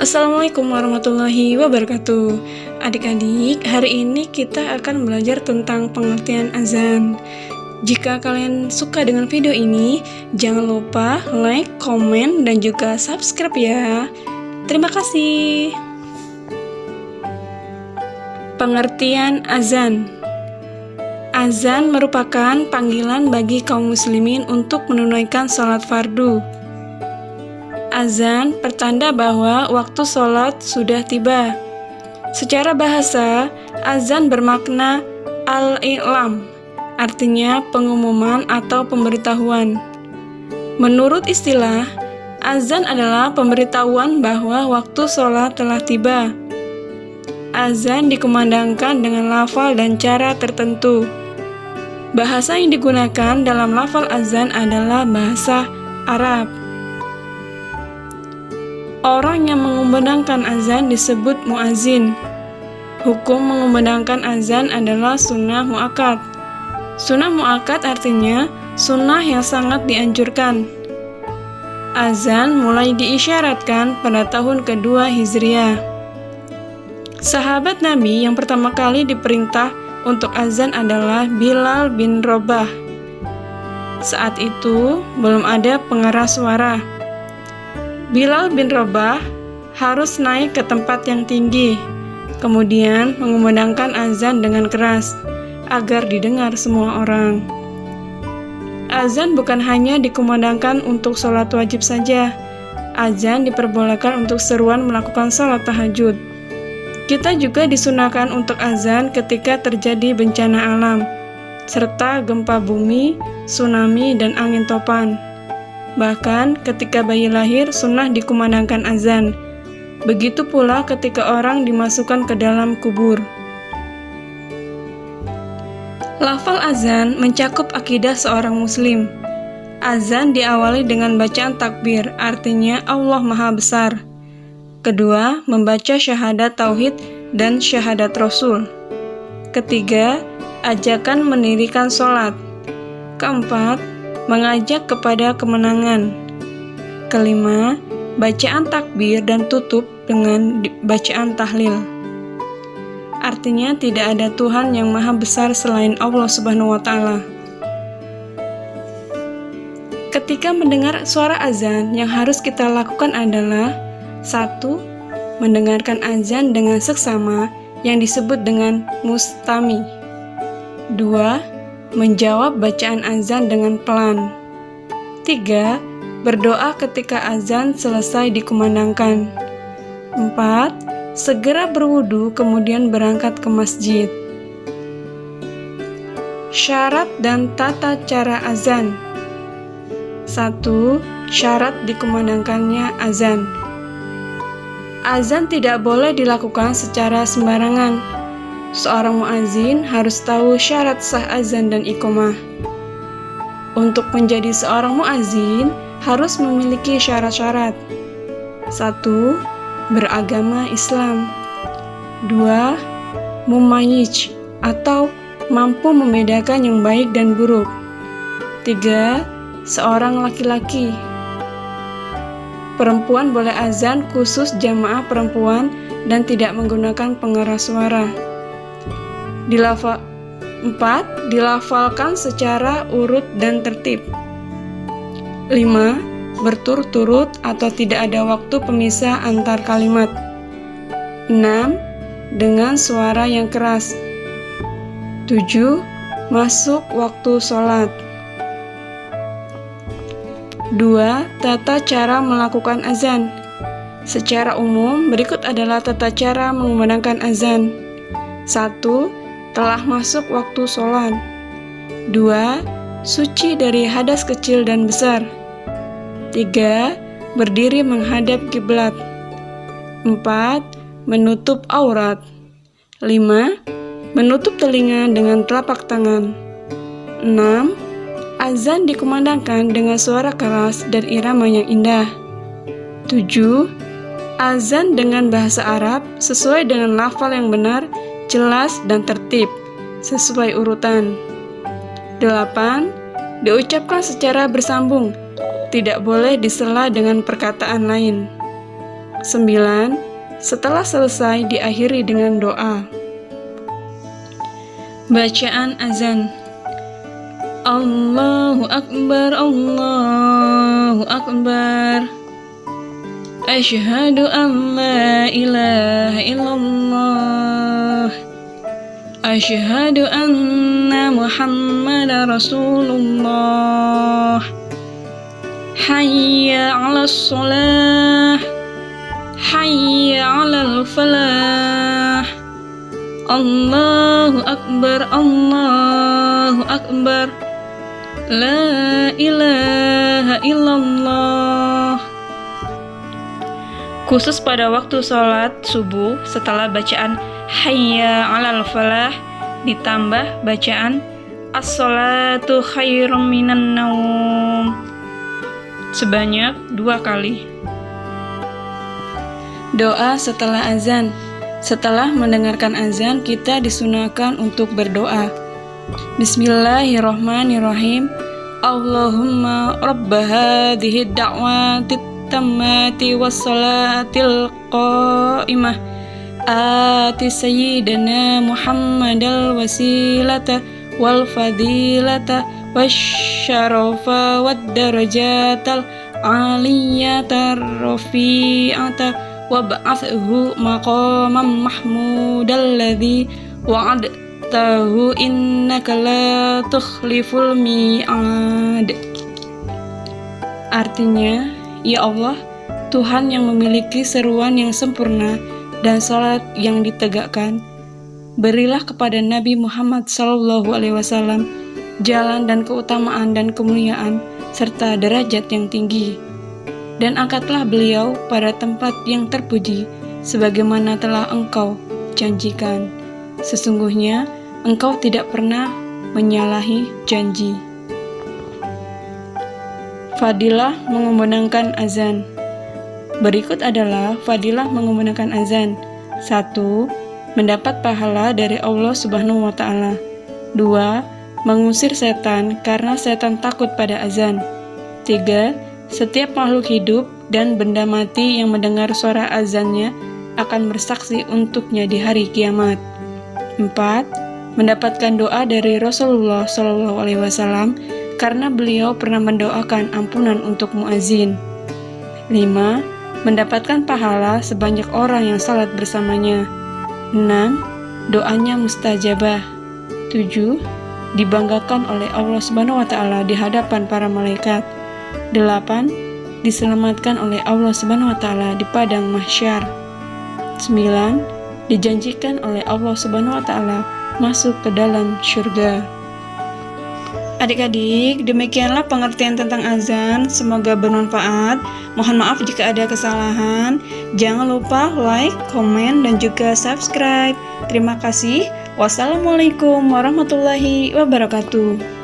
Assalamualaikum warahmatullahi wabarakatuh. Adik-adik, hari ini kita akan belajar tentang pengertian azan. Jika kalian suka dengan video ini, jangan lupa like, komen, dan juga subscribe ya. Terima kasih. Pengertian azan. Azan merupakan panggilan bagi kaum muslimin untuk menunaikan sholat fardu. Azan pertanda bahwa waktu sholat sudah tiba. Secara bahasa, azan bermakna al-i'lam, artinya pengumuman atau pemberitahuan. Menurut istilah, azan adalah pemberitahuan bahwa waktu sholat telah tiba. Azan dikumandangkan dengan lafal dan cara tertentu. Bahasa yang digunakan dalam lafal azan adalah bahasa Arab. Orang yang mengumandangkan azan disebut muazin. Hukum mengumandangkan azan adalah sunnah muakkad. Sunnah muakkad artinya sunnah yang sangat dianjurkan. Azan mulai diisyaratkan pada tahun kedua Hijriah. Sahabat Nabi yang pertama kali diperintah untuk azan adalah Bilal bin Rabah. Saat itu belum ada pengeras suara. Bilal bin Rabah harus naik ke tempat yang tinggi, kemudian mengumandangkan azan dengan keras agar didengar semua orang. Azan bukan hanya dikumandangkan untuk sholat wajib saja. Azan diperbolehkan untuk seruan melakukan sholat tahajud. Kita juga disunahkan untuk azan ketika terjadi bencana alam, serta gempa bumi, tsunami, dan angin topan. Bahkan ketika bayi lahir, sunnah dikumandangkan azan. Begitu pula ketika orang dimasukkan ke dalam kubur. Lafal azan mencakup akidah seorang muslim. Azan diawali dengan bacaan takbir, artinya Allah Maha Besar. Kedua, membaca syahadat tauhid dan syahadat rasul. Ketiga, ajakan mendirikan sholat. Keempat, mengajak kepada kemenangan. Kelima, bacaan takbir dan tutup dengan bacaan tahlil. Artinya tidak ada Tuhan yang maha besar selain Allah Subhanahu wa Ta'ala. Ketika mendengar suara azan, yang harus kita lakukan adalah 1. Mendengarkan azan dengan seksama yang disebut dengan mustami. 2. Menjawab bacaan azan dengan pelan. 3. Berdoa ketika azan selesai dikumandangkan. 4. Segera berwudu kemudian berangkat ke masjid. Syarat dan tata cara azan. 1. Syarat dikumandangkannya azan. Azan tidak boleh dilakukan secara sembarangan. Seorang muazin harus tahu syarat sah azan dan iqamah. Untuk menjadi seorang muazin harus memiliki syarat-syarat. 1. Beragama Islam. 2. Mumayyiz atau mampu membedakan yang baik dan buruk. 3. Seorang laki-laki. Perempuan boleh azan khusus jamaah perempuan dan tidak menggunakan pengeras suara. 4. Dilafalkan secara urut dan tertib. 5. Berturut-turut atau tidak ada waktu pemisah antar kalimat. 6. Dengan suara yang keras. 7. Masuk waktu sholat. 2. Tata cara melakukan azan. Secara umum, berikut adalah tata cara mengumandangkan azan. 1. Telah masuk waktu sholat. 2. Suci dari hadas kecil dan besar. 3. Berdiri menghadap kiblat. 4. Menutup aurat. 5. Menutup telinga dengan telapak tangan. 6. Azan dikumandangkan dengan suara keras dan irama yang indah. 7. Azan dengan bahasa Arab sesuai dengan lafal yang benar, jelas, dan tertib, sesuai urutan. 8. Diucapkan secara bersambung, tidak boleh disela dengan perkataan lain. 9. Setelah selesai diakhiri dengan doa. Bacaan azan. Allahu Akbar, Allahu Akbar. Asyhadu an la ilaha illallah. Asyhadu anna Muhammadar Rasulullah. Hayya 'alas shalah. Hayya 'alal falah. Allahu Akbar, Allahu Akbar. La ilaha illallah. Khusus pada waktu sholat subuh, setelah bacaan Hayya 'alal falah ditambah bacaan As-sholatu khairum minan naum sebanyak 2 kali. Doa setelah azan. Setelah mendengarkan azan, kita disunahkan untuk berdoa. Bismillahirrahmanirrahim. Allahumma rabba hadhihi da'wati tammati wassalatil qa'imah ati sayyidina Muhammadal wasilata wal fadilata wasyarafa wad darajatal aliyatar rafi'ata wab'athu maqamam mahmudal ladzi wa'adtahu innaka la tukhliful mi'ad. Artinya, ya Allah, Tuhan yang memiliki seruan yang sempurna dan salat yang ditegakkan, berilah kepada Nabi Muhammad SAW jalan dan keutamaan dan kemuliaan serta derajat yang tinggi, dan angkatlah beliau pada tempat yang terpuji sebagaimana telah Engkau janjikan. Sesungguhnya Engkau tidak pernah menyalahi janji. Fadilah mengumandangkan azan. Berikut adalah fadilah mengumandangkan azan. 1. Mendapat pahala dari Allah Subhanahu wa Ta'ala. 2. Mengusir setan karena setan takut pada azan. 3. Setiap makhluk hidup dan benda mati yang mendengar suara azannya akan bersaksi untuknya di hari kiamat. 4. Mendapatkan doa dari Rasulullah SAW karena beliau pernah mendoakan ampunan untuk muazin. 5. Mendapatkan pahala sebanyak orang yang salat bersamanya. 6. Doanya mustajabah. 7. Dibanggakan oleh Allah Subhanahu wa Ta'ala di hadapan para malaikat. 8. Diselamatkan oleh Allah Subhanahu wa Ta'ala di padang mahsyar. 9. Dijanjikan oleh Allah Subhanahu wa Ta'ala masuk ke dalam syurga. Adik-adik, demikianlah pengertian tentang azan. Semoga bermanfaat. Mohon maaf jika ada kesalahan. Jangan lupa like, komen, dan juga subscribe. Terima kasih. Wassalamualaikum warahmatullahi wabarakatuh.